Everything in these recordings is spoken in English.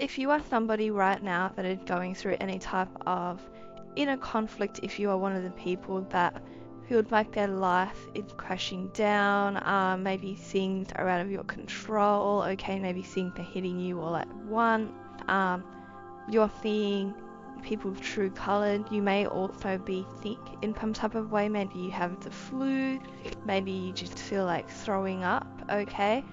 if you are somebody right now that is going through any type of inner conflict, if you are one of the people that feels like their life is crashing down, maybe things are out of your control, okay, maybe things are hitting you all at once, you're seeing people's true colors, you may also be sick in some type of way, maybe you have the flu, maybe you just feel like throwing up, okay?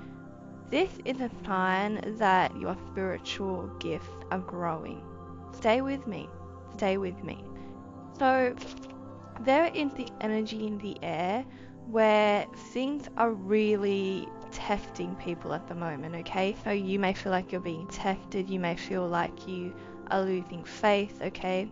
This is a sign that your spiritual gifts are growing. Stay with me. Stay with me. So there is the energy in the air where things are really testing people at the moment, okay? So you may feel like you're being tested, you may feel like you are losing faith, okay?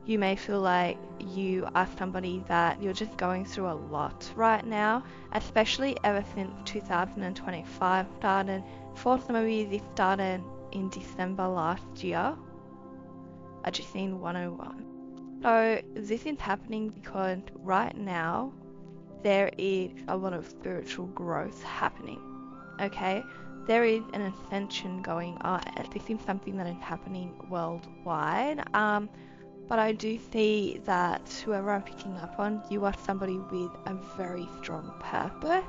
You may feel like you are somebody that you're just going through a lot right now, especially ever since 2025 started. For some of you, this started in December last year. I just seen 101. So this is happening because right now there is a lot of spiritual growth happening, okay? There is an ascension going on. This is something that is happening worldwide. But I do see that whoever I'm picking up on, you are somebody with a very strong purpose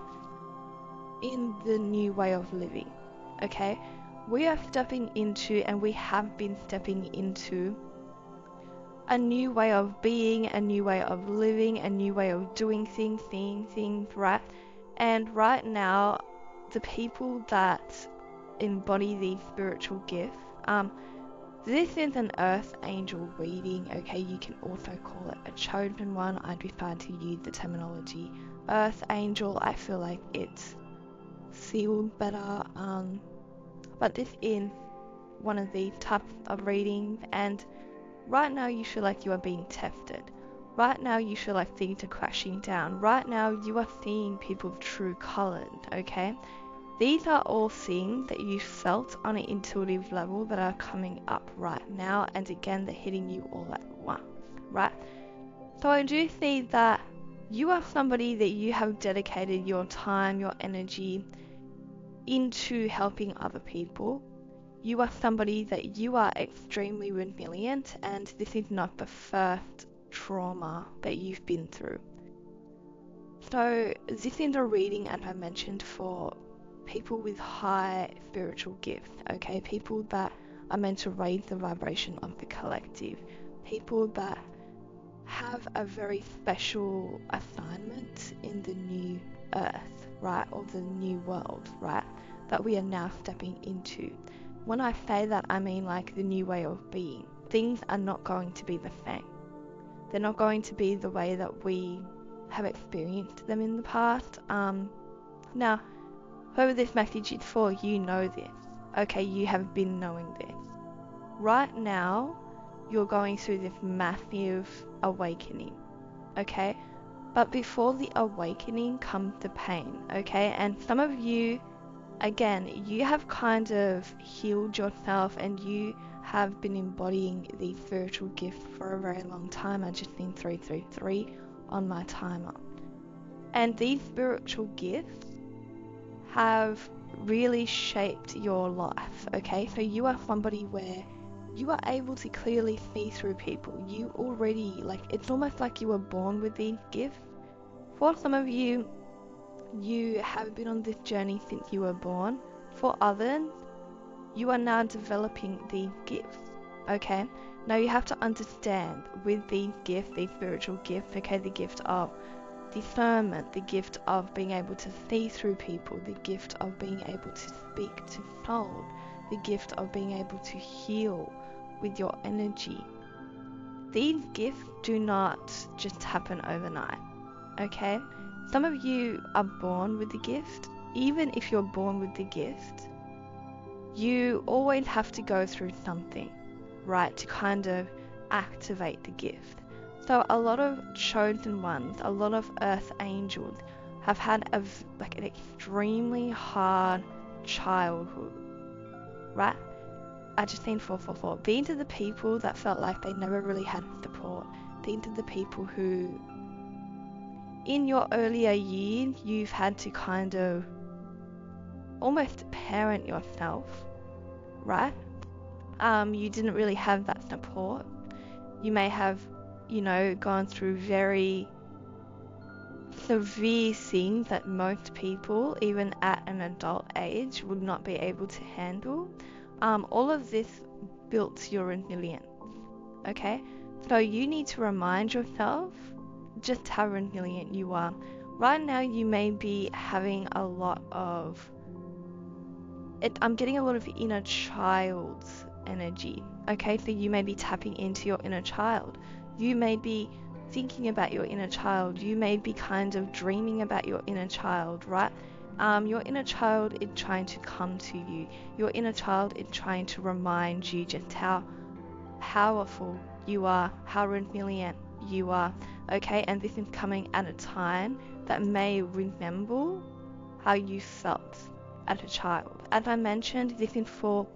in the new way of living, okay? We are stepping into, and we have been stepping into, a new way of being, a new way of living, a new way of doing things, seeing things, right? And right now, the people that embody these spiritual gifts, this is an earth angel reading, okay? You can also call it a chosen one. I prefer to use the terminology earth angel. I feel like it's sealed better. But this is one of these types of readings, and right now you feel like you are being tested. Right now you feel like things are crashing down. Right now you are seeing people's true colors, okay? These are all things that you felt on an intuitive level that are coming up right now, and again, they're hitting you all at once, right? So I do see that you are somebody that you have dedicated your time, your energy into helping other people. You are somebody that you are extremely resilient, and this is not the first trauma that you've been through. So this is a reading, as I mentioned, for people with high spiritual gifts, okay? People that are meant to raise the vibration of the collective. People that have a very special assignment in the new earth, right? Or the new world, right? That we are now stepping into. When I say that, I mean like the new way of being. Things are not going to be the same. They're not going to be the way that we have experienced them in the past. Now, whoever this message is for, you know this. Okay, you have been knowing this. Right now, you're going through this massive awakening, okay? But before the awakening comes the pain, okay? And some of you, again, you have kind of healed yourself, and you have been embodying these spiritual gifts for a very long time. I just seen 333 on my timer. And these spiritual gifts have really shaped your life, okay? So you are somebody where you are able to clearly see through people. You already, like, it's almost like you were born with these gifts. For some of you, you have been on this journey since you were born. For others, you are now developing these gifts, okay? Now you have to understand with these gifts, these spiritual gifts, okay, the gift of discernment, the gift of being able to see through people, the gift of being able to speak to soul, the gift of being able to heal with your energy. These gifts do not just happen overnight, okay? Some of you are born with the gift. Even if you're born with the gift, you always have to go through something, right, to kind of activate the gift. So a lot of chosen ones, a lot of earth angels have had an extremely hard childhood, right? I just seen 444. These are the people that felt like they never really had support. These are the people who, in your earlier years, you've had to kind of almost parent yourself, right? You didn't really have that support. You may have, gone through very severe things that most people, even at an adult age, would not be able to handle. All of this built your resilience, okay? So you need to remind yourself just how resilient you are. Right now, you may be having a lot of I'm getting a lot of inner child's energy, okay? So you may be tapping into your inner child. You may be thinking about your inner child. You may be kind of dreaming about your inner child, right? Your inner child is trying to come to you. Your inner child is trying to remind you just how powerful you are, how resilient you are, okay? And this is coming at a time that may resemble how you felt as a child. As I mentioned, this is for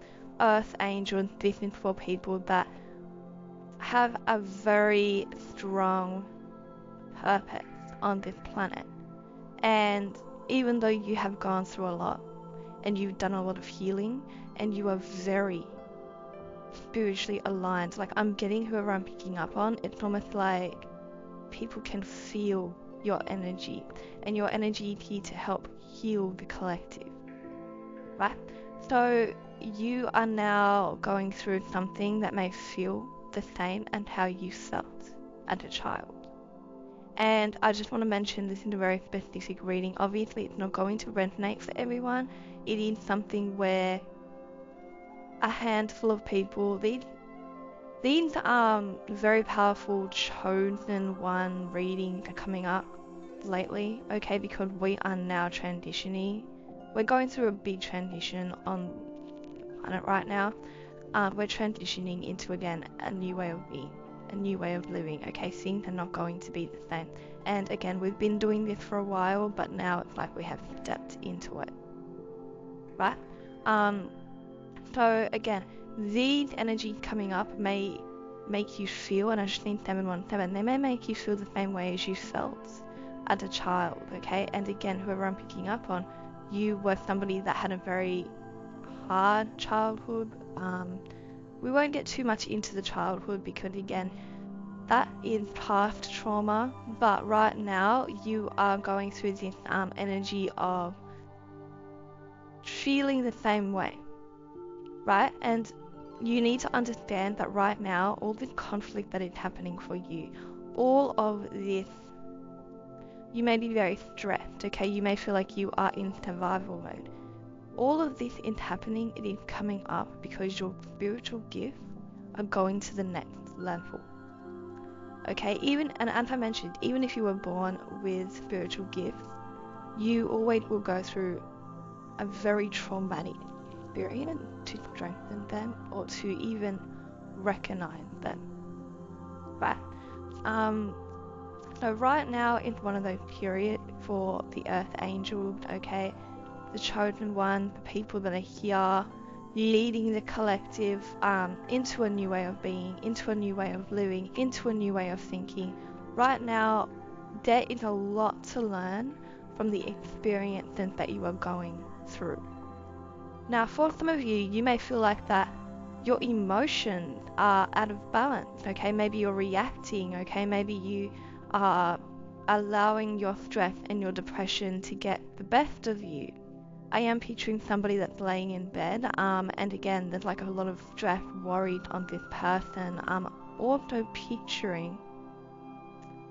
earth angels, this is for people that have a very strong purpose on this planet. And even though you have gone through a lot and you've done a lot of healing and you are very spiritually aligned, like I'm getting whoever I'm picking up on, it's almost like people can feel your energy, and your energy is here to help heal the collective, right? So you are now going through something that may feel the same as how you felt as a child. And I just want to mention this in a very specific reading. Obviously, it's not going to resonate for everyone. It is something where a handful of people, these very powerful chosen one readings are coming up lately, okay, because we are now transitioning. We're going through a big transition on it right now. We're transitioning into, again, a new way of being, a new way of living, okay? Things are not going to be the same. And again, we've been doing this for a while, but now it's like we have stepped into it, right? So again, these energies coming up may make you feel, and I've seen 717, they may make you feel the same way as you felt as a child, okay? And again, whoever I'm picking up on, you were somebody that had a very hard childhood. We won't get too much into the childhood because, again, that is past trauma, but right now you are going through this energy of feeling the same way, right? And you need to understand that right now, all this conflict that is happening for you, all of this, you may be very stressed, okay? You may feel like you are in survival mode. All of this is happening, it is coming up because your spiritual gifts are going to the next level. Okay, and as I mentioned, even if you were born with spiritual gifts, you always will go through a very traumatic experience to strengthen them or to even recognize them, right? So right now is one of those periods for the earth angels, okay? The chosen one, the people that are here leading the collective into a new way of being, into a new way of living, into a new way of thinking. Right now, there is a lot to learn from the experiences that you are going through. Now, for some of you, you may feel like that your emotions are out of balance, okay? Maybe you're reacting, okay? Maybe you are allowing your stress and your depression to get the best of you. I am picturing somebody that's laying in bed, and again, there's like a lot of stress, worried on this person. Also picturing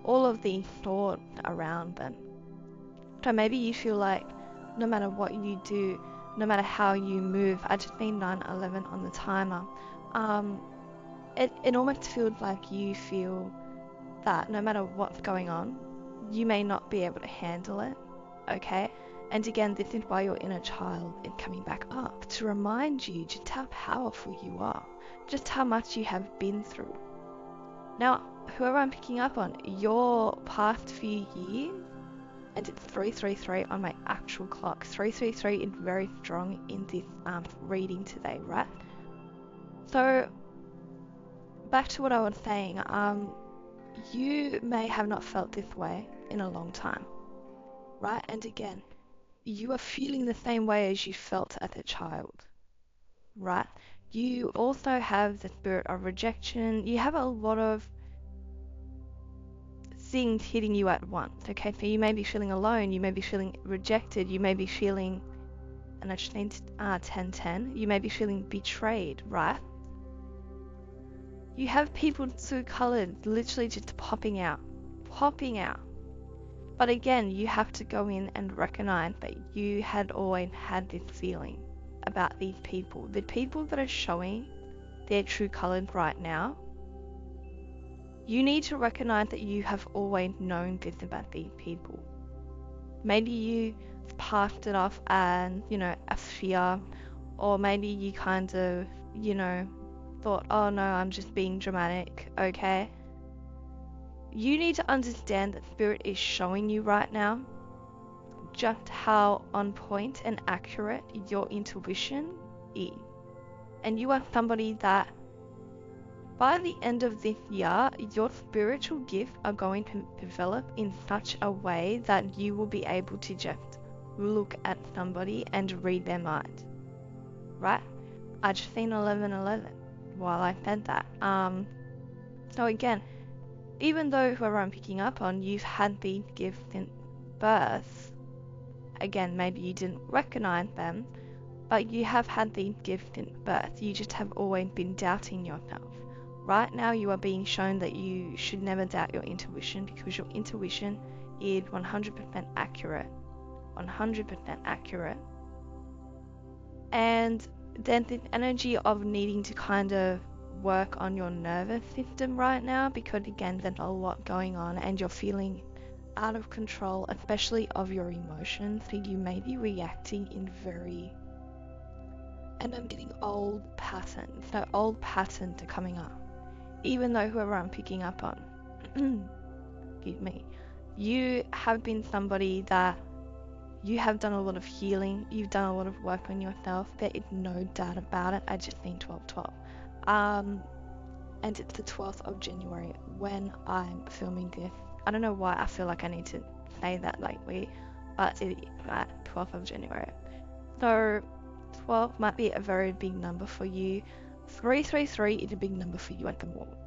all of these thoughts around them. So maybe you feel like no matter what you do, no matter how you move, I just seen 9/11 on the timer. It almost feels like you feel that no matter what's going on, you may not be able to handle it, okay? And again, this is why your inner child is coming back up, to remind you just how powerful you are, just how much you have been through. Now, whoever I'm picking up on, your past few years, and it's 333 on my actual clock. 333 is very strong in this reading today, right? So, back to what I was saying, you may have not felt this way in a long time, right? And again, you are feeling the same way as you felt as a child, right? You also have the spirit of rejection. You have a lot of things hitting you at once. Okay, so you may be feeling alone, you may be feeling rejected, you may be feeling, and I just need 1010, you may be feeling betrayed, right? You have people so colored literally just popping out. But again, you have to go in and recognize that you had always had this feeling about these people. The people that are showing their true colors right now, you need to recognize that you have always known this about these people. Maybe you passed it off as, a fear, or maybe you kind of, thought, oh no, I'm just being dramatic, okay? You need to understand that Spirit is showing you right now just how on point and accurate your intuition is. And you are somebody that by the end of this year, your spiritual gifts are going to develop in such a way that you will be able to just look at somebody and read their mind. Right? I just seen 1111 while I said that. So again, even though whoever I'm picking up on, you've had these gifts since birth. Again, maybe you didn't recognize them, but you have had these gifts since birth. You just have always been doubting yourself. Right now, you are being shown that you should never doubt your intuition, because your intuition is 100% accurate. 100% accurate. And then this energy of needing to kind of work on your nervous system right now, because again, there's a lot going on and you're feeling out of control, especially of your emotions. So you may be reacting in very, and I'm getting old patterns. So old patterns are coming up. Even though whoever I'm picking up on, excuse me, you have been somebody that you have done a lot of healing, you've done a lot of work on yourself. There is no doubt about it. I just seen 1212. And it's the 12th of January when I'm filming this. I don't know why I feel like I need to say that lightly, but it is 12th of January. So 12 might be a very big number for you. 333 is a big number for you at the moment.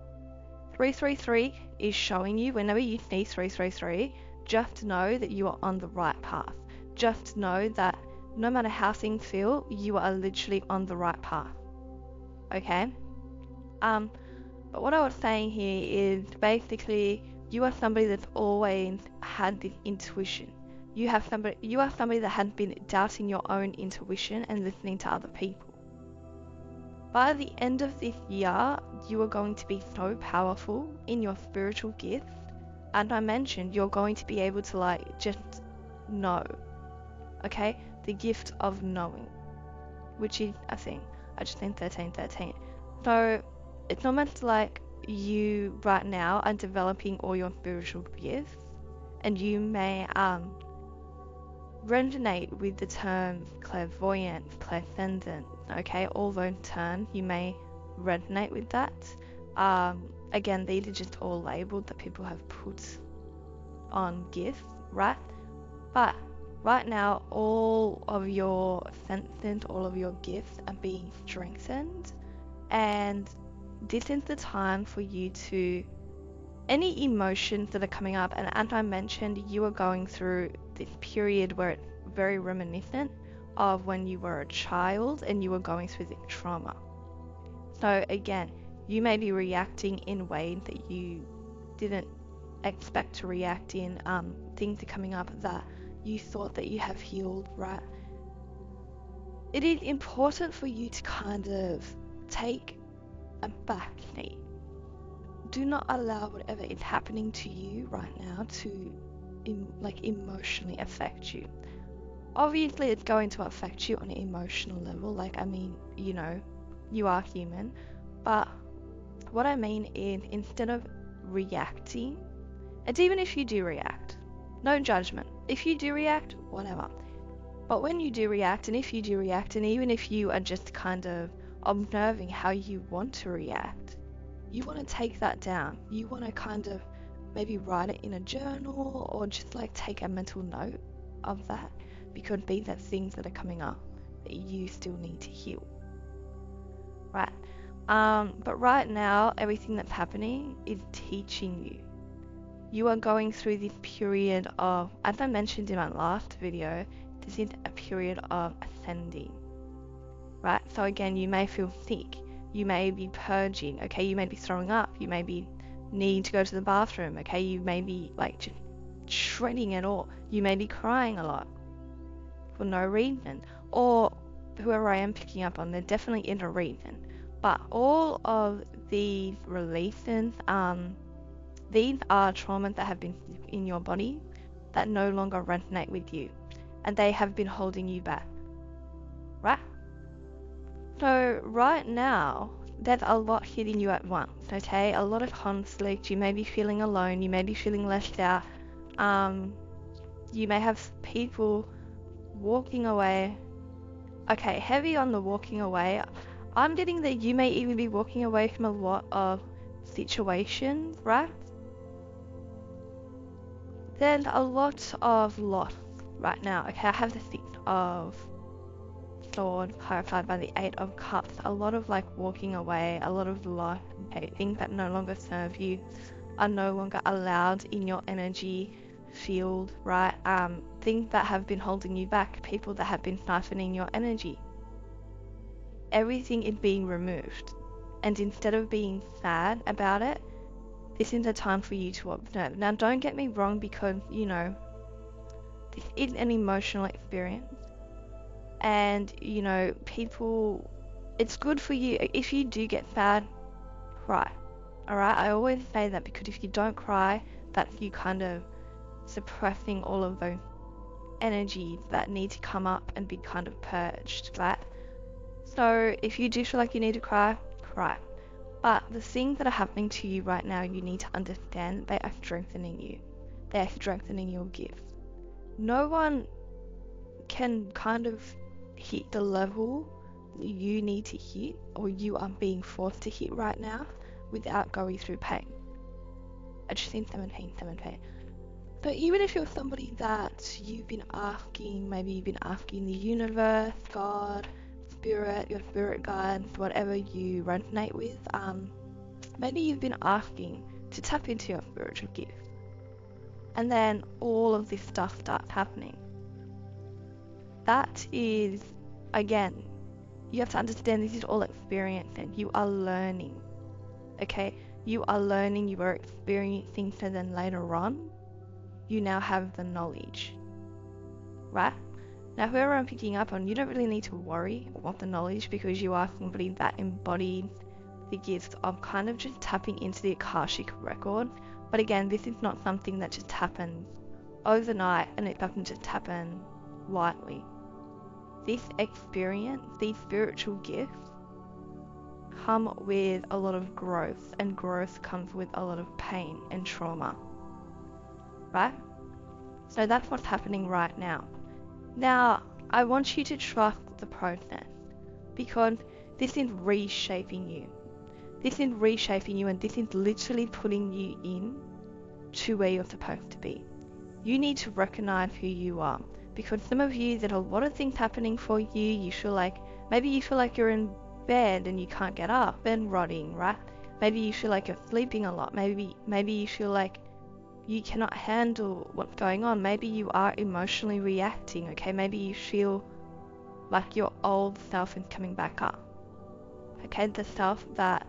333 is showing you, whenever you see 333, just know that you are on the right path. Just know that no matter how things feel, you are literally on the right path. Okay? But what I was saying here is basically you are somebody that's always had this intuition. You are somebody that has been doubting your own intuition and listening to other people. By the end of this year, you are going to be so powerful in your spiritual gifts. And I mentioned you're going to be able to just know. Okay? The gift of knowing. Which is a thing. I just think 1313. So it's almost like you right now are developing all your spiritual gifts. And you may resonate with the terms clairvoyance, clairsentient, okay, all those terms, you may resonate with that. Again, these are just all labels that people have put on gifts, right? But right now, all of your senses, all of your gifts are being strengthened, and this is the time for you to, any emotions that are coming up, and as I mentioned, you are going through this period where it's very reminiscent of when you were a child and you were going through this trauma. So again, you may be reacting in ways that you didn't expect to react in. Things are coming up that you thought that you have healed, right? It is important for you to kind of take a back seat. Do not allow whatever is happening to you right now to emotionally affect you. Obviously, it's going to affect you on an emotional level. You are human. But what I mean is, instead of reacting, and even if you do react, no judgment. If you do react, whatever. But when you do react, and if you do react, and even if you are just kind of observing how you want to react, you want to take that down. You want to kind of maybe write it in a journal, or just take a mental note of that, because these are things that are coming up that you still need to heal. right? But right now, everything that's happening is teaching you. You are going through this period of, as I mentioned in my last video, this is a period of ascending, right? So again, you may feel sick, you may be purging, okay? You may be throwing up, you may be needing to go to the bathroom, okay? You may be like just shredding it all. You may be crying a lot for no reason, or whoever I am picking up on, they're definitely in a reason. But all of these releases, these are traumas that have been in your body that no longer resonate with you, and they have been holding you back, right? So right now, there's a lot hitting you at once, okay? A lot of conflict. You may be feeling alone. You may be feeling left out. You may have people walking away. Okay, heavy on the walking away. I'm getting that you may even be walking away from a lot of situations, right? There's a lot of loss right now. Okay, I have the Six of Swords clarified by the Eight of Cups. A lot of like walking away, a lot of loss. Okay, things that no longer serve you are no longer allowed in your energy field, right? Things that have been holding you back, people that have been siphoning your energy. Everything is being removed. And instead of being sad about it, this is a time for you to observe. Now, don't get me wrong, because, you know, this is an emotional experience. And, you know, people, it's good for you. If you do get sad, cry. Alright? I always say that, because if you don't cry, that's you kind of suppressing all of those energies that need to come up and be kind of purged, right? So if you do feel like you need to cry, cry. But the things that are happening to you right now, you need to understand they are strengthening you. They are strengthening your gifts. No one can kind of hit the level you need to hit, or you are being forced to hit right now, without going through pain. I just seen 17. So even if you're somebody that you've been asking, maybe you've been asking the universe, God, spirit, your spirit guides, whatever you resonate with, maybe you've been asking to tap into your spiritual gift, and then all of this stuff starts happening. That is, again, you have to understand this is all experience, and you are learning, okay? You are learning, you are experiencing, so then later on, you now have the knowledge, right? Now, whoever I'm picking up on, you don't really need to worry about the knowledge, because you are somebody that embodies the gifts of kind of just tapping into the Akashic record. But again, this is not something that just happens overnight, and it doesn't just happen lightly. This experience, these spiritual gifts, come with a lot of growth, and growth comes with a lot of pain and trauma, right? So that's what's happening right now. Now, I want you to trust the process, because this is reshaping you. This is reshaping you, and this is literally putting you in to where you're supposed to be. You need to recognize who you are, because some of you, there's a lot of things happening for you. You feel like, maybe you feel like you're in bed and you can't get up and rotting, right? Maybe you feel like you're sleeping a lot. Maybe you feel like you cannot handle what's going on. Maybe you are emotionally reacting, okay? Maybe you feel like your old self is coming back up, okay? The self that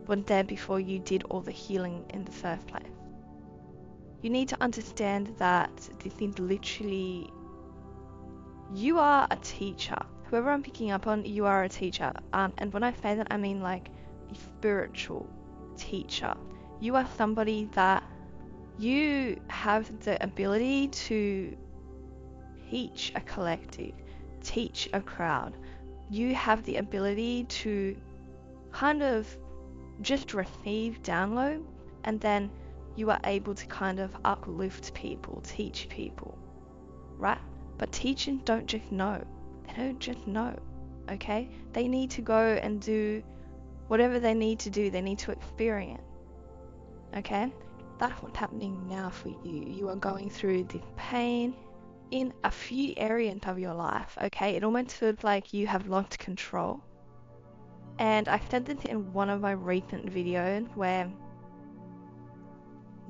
was there before you did all the healing in the first place. You need to understand that this is literally, you are a teacher. Whoever I'm picking up on, you are a teacher. And when I say that, I mean like a spiritual teacher. You are somebody that you have the ability to teach a collective, teach a crowd. You have the ability to kind of just receive download, and then you are able to kind of uplift people, teach people, right? But teachers don't just know. They don't just know, okay? They need to go and do whatever they need to do. They need to experience, okay? That's what's happening now for you. You are going through this pain in a few areas of your life, okay? It almost feels like you have lost control, And I said this in one of my recent videos where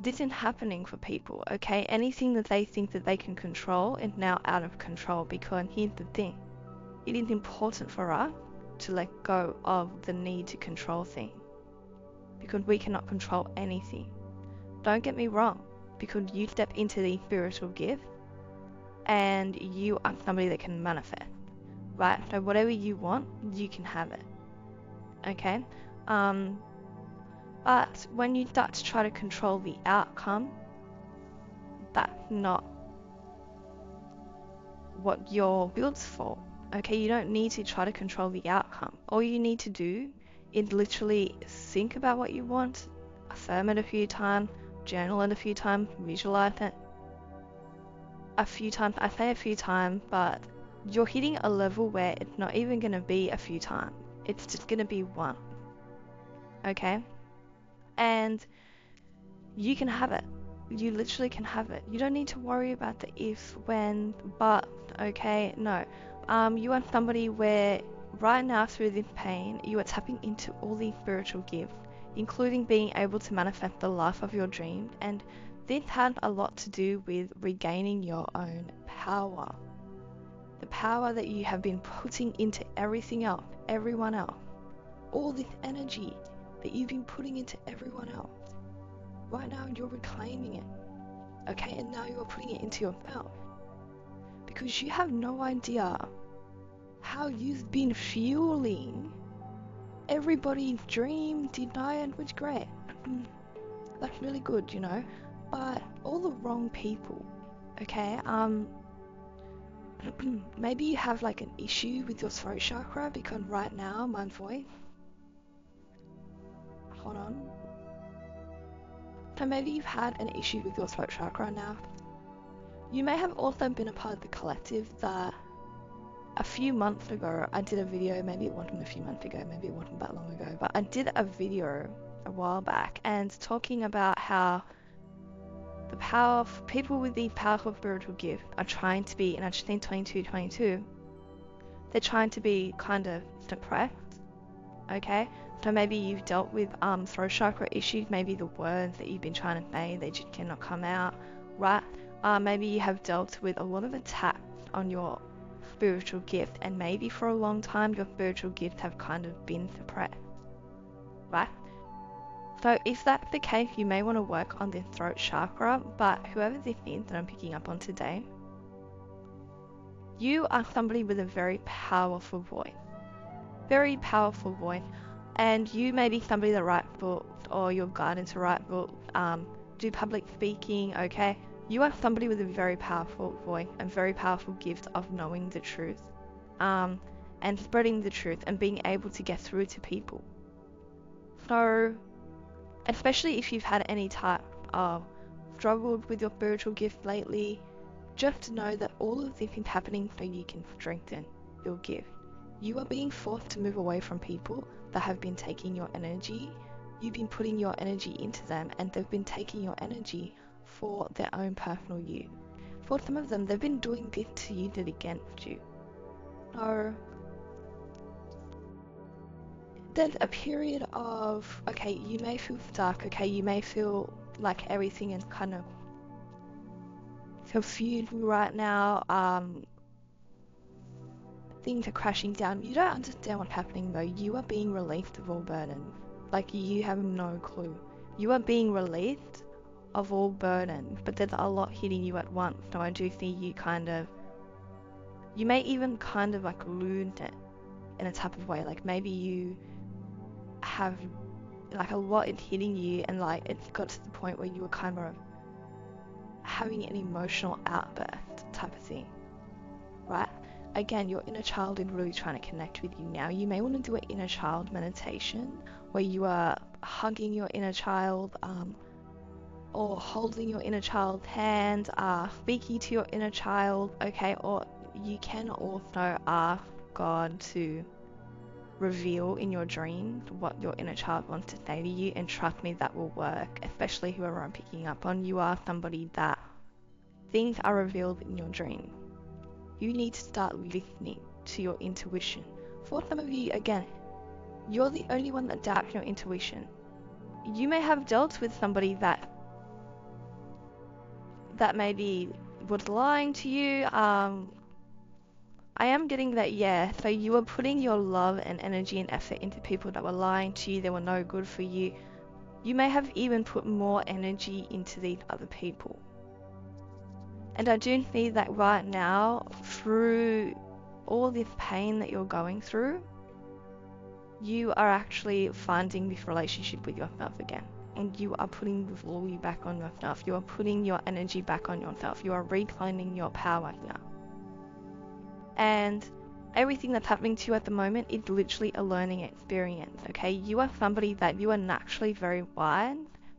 this isn't happening for people, okay? Anything that they think that they can control is now out of control, because here's the thing. It is important for us to let go of the need to control things, because we cannot control anything. Don't get me wrong, because you step into the spiritual gift and you are somebody that can manifest, right? So whatever you want, you can have it, okay? But when you start to try to control the outcome, that's not what you're built for, okay? You don't need to try to control the outcome. All you need to do is literally think about what you want, affirm it a few times, journal it a few times, visualize it a few times. I say a few times, but you're hitting a level where it's not even going to be a few times. It's just going to be one, okay? And you can have it. You literally can have it. You don't need to worry about the if, when, but, okay? No. You are somebody where right now through this pain, you are tapping into all these spiritual gifts, including being able to manifest the life of your dreams. And this has a lot to do with regaining your own power. The power that you have been putting into everything else, everyone else. All this energy that you've been putting into everyone else. Right now you're reclaiming it, okay? And now you're putting it into yourself. Because you have no idea how you've been fueling everybody's dream, denied, which great. That's really good, you know? But all the wrong people, okay? Maybe you have like an issue with your throat chakra, because right now my voice, hold on. So maybe you've had an issue with your throat chakra now. You may have also been a part of the collective that a few months ago I did a video, maybe it wasn't a few months ago, maybe it wasn't that long ago, but I did a video a while back and talking about how the people with these powerful spiritual gifts are trying to be, and I've seen 22, they're trying to be kind of suppressed, okay? So maybe you've dealt with throat chakra issues, maybe the words that you've been trying to say, they just cannot come out, right? Maybe you have dealt with a lot of attacks on your spiritual gift, and maybe for a long time your spiritual gifts have kind of been suppressed, right? So if that's the case, you may want to work on this throat chakra. But whoever this is that I'm picking up on today, you are somebody with a very powerful voice. Very powerful voice. And you may be somebody that writes books, or you're guided to write books, do public speaking, okay? You are somebody with a very powerful voice and very powerful gift of knowing the truth, and spreading the truth and being able to get through to people. So, especially if you've had any type of struggled with your spiritual gift lately, just know that all of this is happening so you can strengthen your gift. You are being forced to move away from people that have been taking your energy. You've been putting your energy into them, and they've been taking your energy for their own personal use. For some of them, they've been doing this to use it against you. So there's a period of, okay, you may feel stuck, okay, you may feel like everything is kind of confused right now, things are crashing down. You don't understand what's happening though. You are being released of all burdens. Like, you have no clue. You are being released of all burdens, but there's a lot hitting you at once. So I do see you you may even kind of like lose it in a type of way. Like maybe you have like a lot is hitting you, and like it's got to the point where you were kind of having an emotional outburst type of thing, right? Again, your inner child is really trying to connect with you now. You may want to do an inner child meditation where you are hugging your inner child, or holding your inner child's hand, speaking to your inner child, okay? Or you can also ask God to reveal in your dreams what your inner child wants to say to you, and trust me, that will work. Especially whoever I'm picking up on, you are somebody that things are revealed in your dreams. You need to start listening to your intuition. For some of you, again, You're the only one that doubts your intuition. You may have dealt with somebody that maybe was lying to you. I am getting that, yeah. So you were putting your love and energy and effort into people that were lying to you. They were no good for you. You may have even put more energy into these other people. And I do see that right now, through all this pain that you're going through, you are actually finding this relationship with yourself again. And you are putting the glory back on yourself. You are putting your energy back on yourself. You are reclaiming your power here. And everything that's happening to you at the moment is literally a learning experience, okay? You are somebody that you are naturally very wise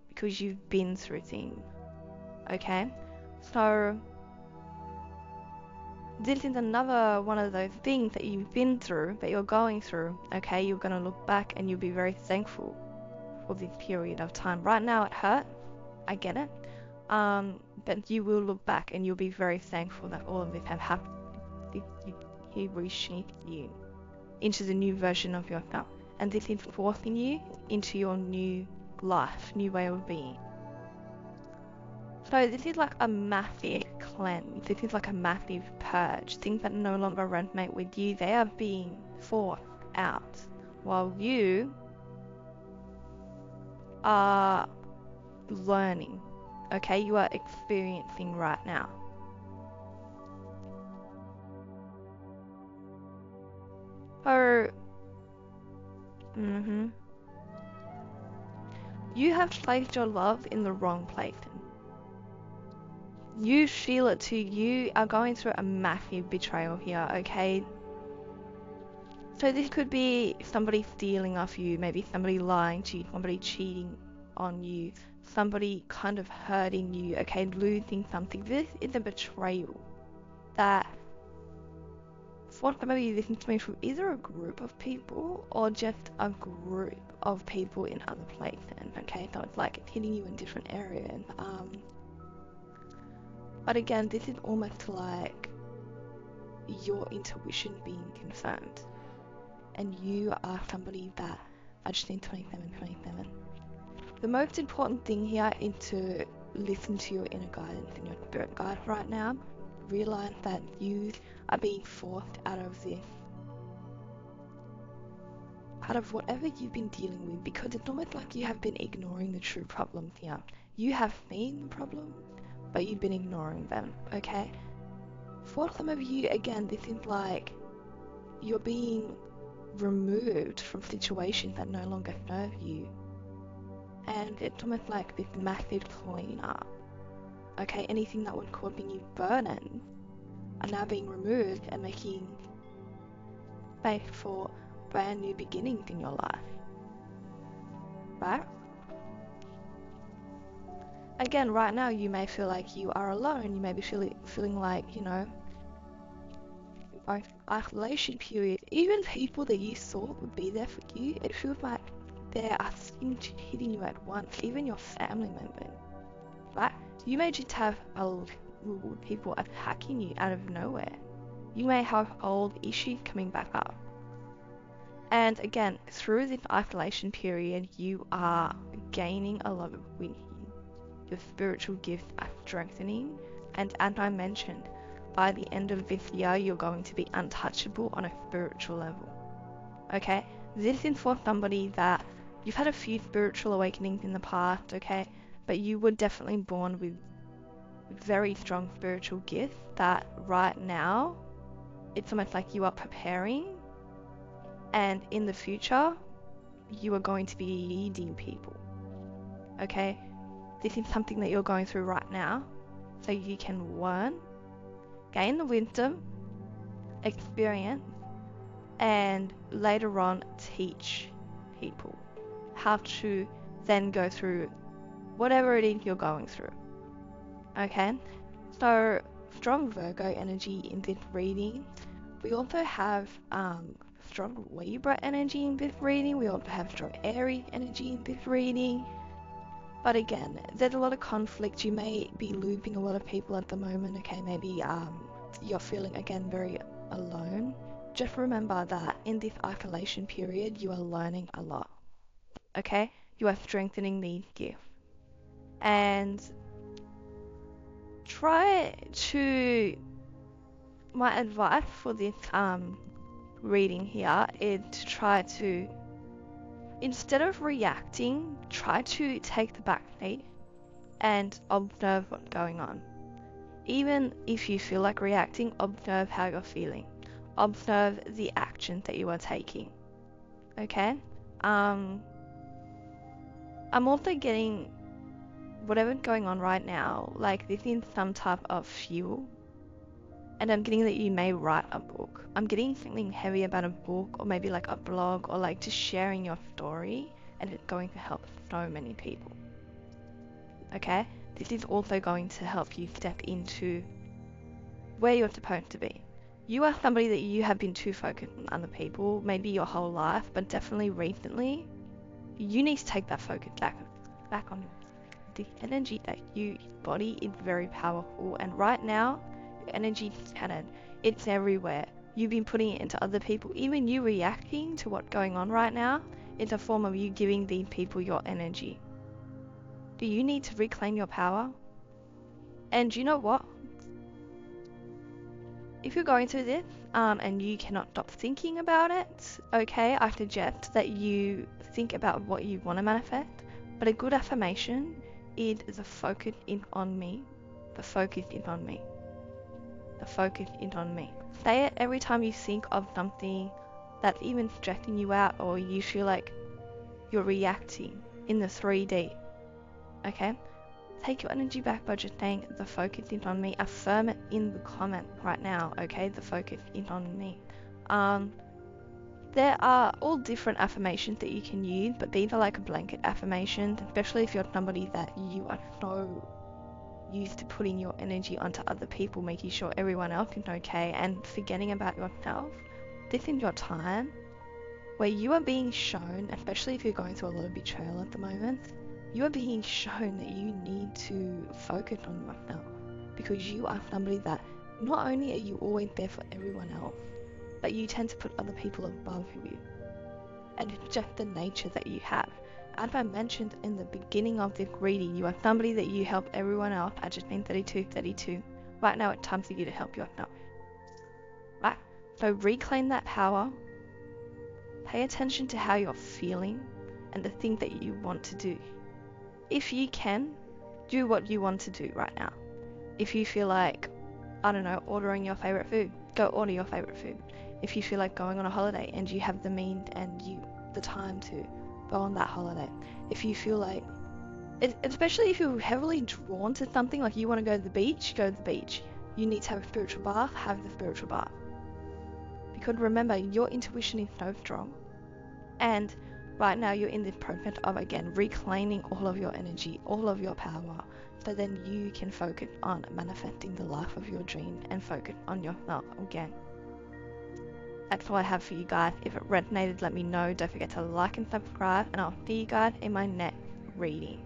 because you've been through things, okay? So this is another one of those things that you've been through, that you're going through, okay? You're going to look back and you'll be very thankful for this period of time. Right now it hurts, I get it, but you will look back and you'll be very thankful that all of this have happened. He reshaped you into the new version of yourself, and this is forcing you into your new life, new way of being. So this is like a massive cleanse. This is like a massive purge. Things that no longer resonate with you, they are being forced out, while you are learning. Okay, you are experiencing right now. So, you have placed your love in the wrong place. You feel it too. You are going through a massive betrayal here, okay? So this could be somebody stealing off you, maybe somebody lying to you, somebody cheating on you, somebody kind of hurting you, okay, losing something. This is a betrayal that, for some of you, this is coming from either a group of people or just a group of people in other places, okay? So it's like it's hitting you in different areas. But again, this is almost like your intuition being confirmed. And you are somebody that, I just need 27. The most important thing here is to listen to your inner guidance and your spirit guide right now. Realize that you are being forced out of this, out of whatever you've been dealing with, because it's almost like you have been ignoring the true problems here. You have seen the problems, but you've been ignoring them, okay? For some of you, again, this is like you're being removed from situations that no longer serve you. And it's almost like this massive cleanup. Okay, anything that was causing you burden are now being removed and making space for brand new beginnings in your life. Right? Again, right now you may feel like you are alone. You may be feeling like, you know, isolation period. Even people that you thought would be there for you, it feels like there are things hitting you at once. Even your family members. Right? You may just have people attacking you out of nowhere. You may have old issues coming back up. And again, through this isolation period, you are gaining a lot of wisdom. Your spiritual gifts are strengthening. And as I mentioned, by the end of this year, you're going to be untouchable on a spiritual level. Okay? This is for somebody that you've had a few spiritual awakenings in the past, okay? But you were definitely born with very strong spiritual gifts that right now, it's almost like you are preparing, and in the future, you are going to be leading people, okay? This is something that you're going through right now, so you can learn, gain the wisdom, experience, and later on teach people how to then go through whatever it is you're going through. Okay, so strong Virgo energy in this reading. We also have strong Libra energy in this reading. We also have strong Aries energy in this reading. But again, there's a lot of conflict. You may be losing a lot of people at the moment. Okay, maybe you're feeling again very alone just remember that in this isolation period, you are learning a lot, okay? You are strengthening these gifts. And try to, my advice for this reading here is to try to, instead of reacting, try to take the back seat and observe what's going on. Even if you feel like reacting, observe how you're feeling. Observe the action that you are taking. Okay? I'm also getting whatever's going on right now, like this is some type of fuel. And I'm getting that you may write a book. I'm getting something heavy about a book, or maybe like a blog, or like just sharing your story, and it's going to help so many people. Okay? This is also going to help you step into where you're supposed to be. You are somebody that you have been too focused on other people, maybe your whole life, but definitely recently, you need to take that focus back on the energy that your body is very powerful, and right now, your energy is scattered. It's everywhere. You've been putting it into other people. Even you reacting to what's going on right now is a form of you giving these people your energy. Do you need to reclaim your power? And you know what? If you're going through this and you cannot stop thinking about it, okay, I suggest that you think about what you want to manifest. But a good affirmation is the focus is on me. The focus is on me. The focus is on me. Say it every time you think of something that's even stressing you out, or you feel like you're reacting in the 3D. Okay? Take your energy back by just saying the focus is on me. Affirm it in the comment right now, okay? The focus is on me. There are all different affirmations that you can use, but these are like blanket affirmations, especially if you're somebody that you are so used to putting your energy onto other people, making sure everyone else is okay, and forgetting about yourself. This is your time where you are being shown, especially if you're going through a lot of betrayal at the moment, you are being shown that you need to focus on yourself, because you are somebody that not only are you always there for everyone else, but you tend to put other people above you. And it's just the nature that you have. As I mentioned in the beginning of this reading, you are somebody that you help everyone else. I just been 32. Right now it's time for you to help yourself. Right? So reclaim that power. Pay attention to how you're feeling and the thing that you want to do. If you can, do what you want to do right now. If you feel like, I don't know, ordering your favorite food, go order your favorite food. If you feel like going on a holiday and you have the means and the time to go on that holiday. If you feel like, especially if you're heavily drawn to something, like you want to go to the beach, go to the beach. You need to have a spiritual bath, have the spiritual bath. Because remember, your intuition is so strong. And right now you're in this process of, again, reclaiming all of your energy, all of your power, so then you can focus on manifesting the life of your dream and focus on yourself again. That's all I have for you guys. If it resonated, let me know. Don't forget to like and subscribe, and I'll see you guys in my next reading.